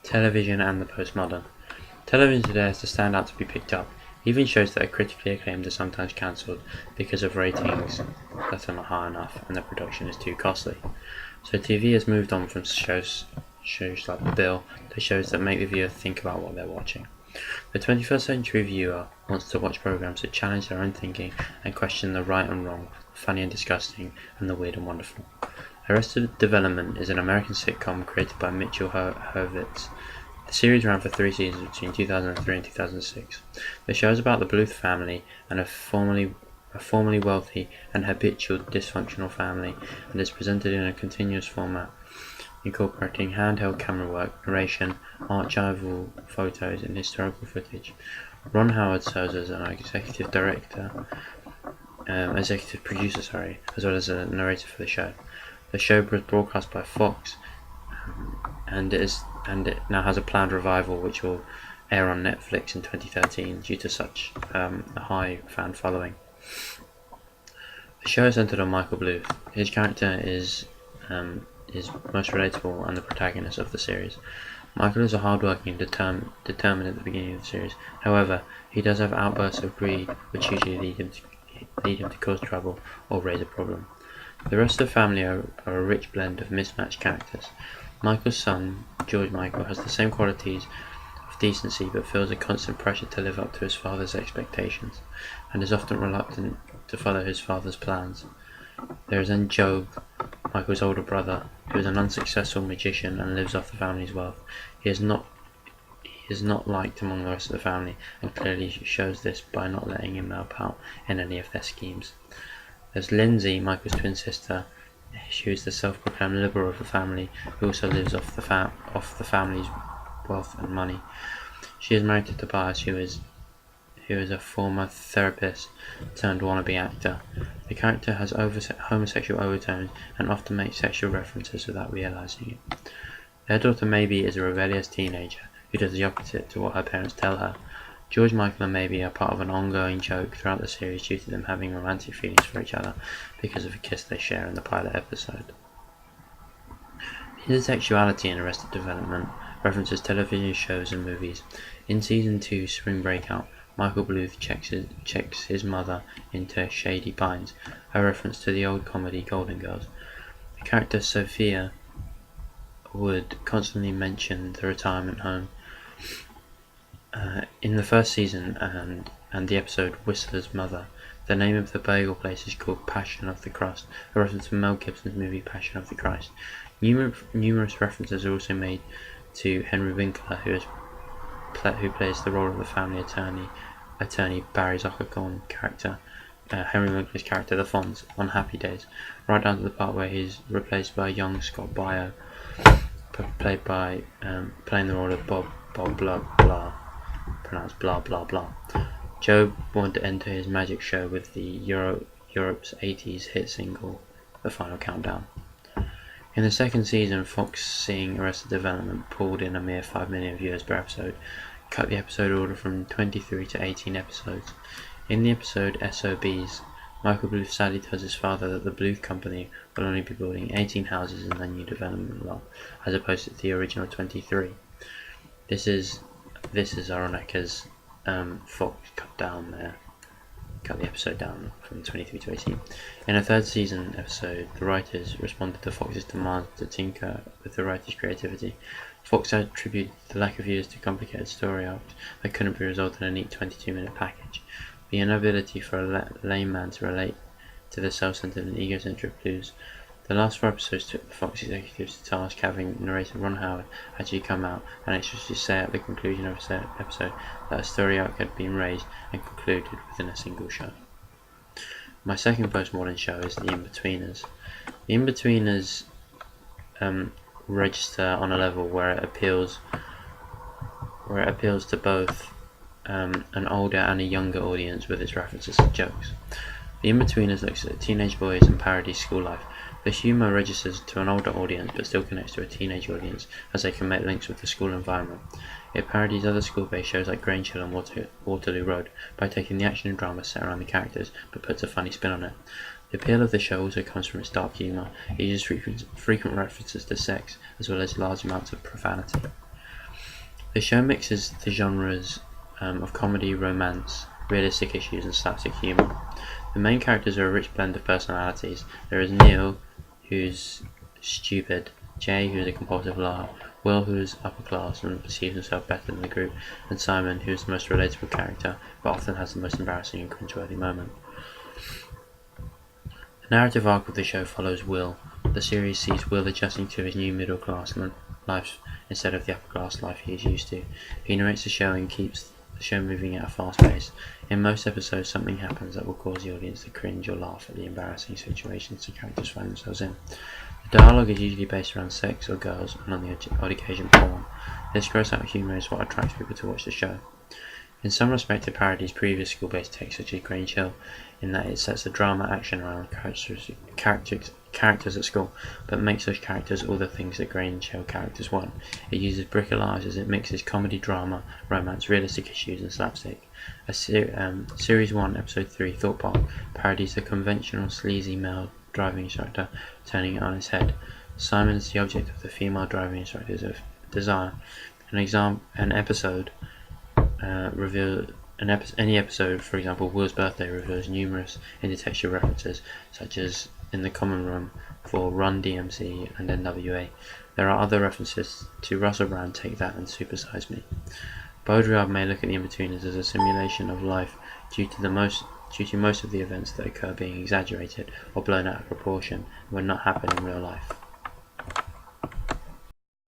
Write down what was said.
Television and the postmodern. Television today has to stand out to be picked up. Even shows that are critically acclaimed are sometimes cancelled because of ratings that are not high enough and the production is too costly. So TV has moved on from shows like The Bill to shows that make the viewer think about what they're watching. The 21st century viewer wants to watch programs that challenge their own thinking and question the right and wrong, the funny and disgusting, and the weird and wonderful. Arrested Development is an American sitcom created by Mitchell Hurwitz. The series ran for 3 seasons between 2003 and 2006. The show is about the Bluth family and a formerly wealthy and habitual dysfunctional family, and is presented in a continuous format, incorporating handheld camera work, narration, archival photos, and historical footage. Ron Howard serves as an executive producer, as well as a narrator for the show. The show was broadcast by Fox, and it now has a planned revival which will air on Netflix in 2013 due to such a high fan following. The show is centered on Michael Bluth. His character is most relatable and the protagonist of the series. Michael is a hard-working and determined at the beginning of the series. However, he does have outbursts of greed which usually lead him to cause trouble or raise a problem. The rest of the family are a rich blend of mismatched characters. Michael's son, George Michael, has the same qualities of decency but feels a constant pressure to live up to his father's expectations, and is often reluctant to follow his father's plans. There is then Job, Michael's older brother, who is an unsuccessful magician and lives off the family's wealth. He is not liked among the rest of the family, and clearly shows this by not letting him help out in any of their schemes. There's Lindsay, Michael's twin sister. She is the self-proclaimed liberal of the family, who also lives off the family's wealth and money. She is married to Tobias, who is a former therapist turned wannabe actor. The character has homosexual overtones and often makes sexual references without realizing it. Their daughter Maybe is a rebellious teenager who does the opposite to what her parents tell her. George Michael and Maybe are part of an ongoing joke throughout the series due to them having romantic feelings for each other because of a kiss they share in the pilot episode. Intersexuality in Arrested Development references television shows and movies. In Season 2 Spring Breakout, Michael Bluth checks his mother into Shady Pines, a reference to the old comedy Golden Girls. The character Sophia would constantly mention the retirement home. In the first season and the episode Whistler's Mother, the name of the bagel place is called Passion of the Crust, a reference to Mel Gibson's movie Passion of the Christ. Numerous references are also made to Henry Winkler, who plays the role of the family attorney Barry Zuckerkorn character, Henry Winkler's character the Fonz, on Happy Days, right down to the part where he's replaced by young Scott Baio, playing the role of Bob blah blah, pronounced blah blah blah. Job wanted to enter his magic show with the Europe's 80s hit single The Final Countdown. In the second season, Fox, seeing Arrested Development pulled in a mere 5 million viewers per episode, cut the episode order from 23 to 18 episodes. In the episode SOBs, Michael Bluth sadly tells his father that the Bluth Company will only be building 18 houses in their new development lot, as opposed to the original 23. This is ironic as Fox cut the episode down from 23 to 18. In a third season episode, the writers responded to Fox's demands to tinker with the writer's creativity. Fox attributed the lack of years to complicated story arcs that couldn't be resolved in a neat 22-minute package. The inability for a layman to relate to the self-centered and egocentric Blues. The last 4 episodes took the Fox executives to task, having narrator Ron Howard actually come out and explicitly say at the conclusion of the episode that a story arc had been raised and concluded within a single show. My second postmodern show is The In-Betweeners. The In-Betweeners register on a level where it appeals to both an older and a younger audience with its references and jokes. The In-Betweeners looks at teenage boys and parodies school life. The humour registers to an older audience but still connects to a teenage audience as they can make links with the school environment. It parodies other school-based shows like Grange Hill and Waterloo Road by taking the action and drama set around the characters but puts a funny spin on it. The appeal of the show also comes from its dark humour. It uses frequent references to sex as well as large amounts of profanity. The show mixes the genres of comedy, romance, realistic issues, and slapstick humour. The main characters are a rich blend of personalities. There is Neil, who's stupid, Jay, who is a compulsive liar, Will, who is upper class and perceives himself better than the group, and Simon, who is the most relatable character, but often has the most embarrassing and cringeworthy moment. The narrative arc of the show follows Will. The series sees Will adjusting to his new middle-class life instead of the upper-class life he is used to. He narrates the show and keeps the show moving at a fast pace. In most episodes, something happens that will cause the audience to cringe or laugh at the embarrassing situations the characters find themselves in. The dialogue is usually based around sex or girls, and on the odd occasion porn. This gross-out humour is what attracts people to watch the show. In some respects, it parodies previous school-based texts such as Grange Hill, in that it sets the drama action around characters at school, but makes those characters all the things that Grange Hill characters want. It uses bricolage as it mixes comedy, drama, romance, realistic issues, and slapstick. Series 1, Episode 3, Thought Park, parodies the conventional sleazy male driving instructor, turning it on its head. Simon is the object of the female driving instructor's of desire. Any episode, for example, Will's birthday, reveals numerous intertextual references, such as in the common room for Run DMC and NWA. There are other references to Russell Brand, Take That, and Super Size Me. Baudrillard may look at the Inbetweeners as a simulation of life due to most of the events that occur being exaggerated or blown out of proportion and would not happen in real life.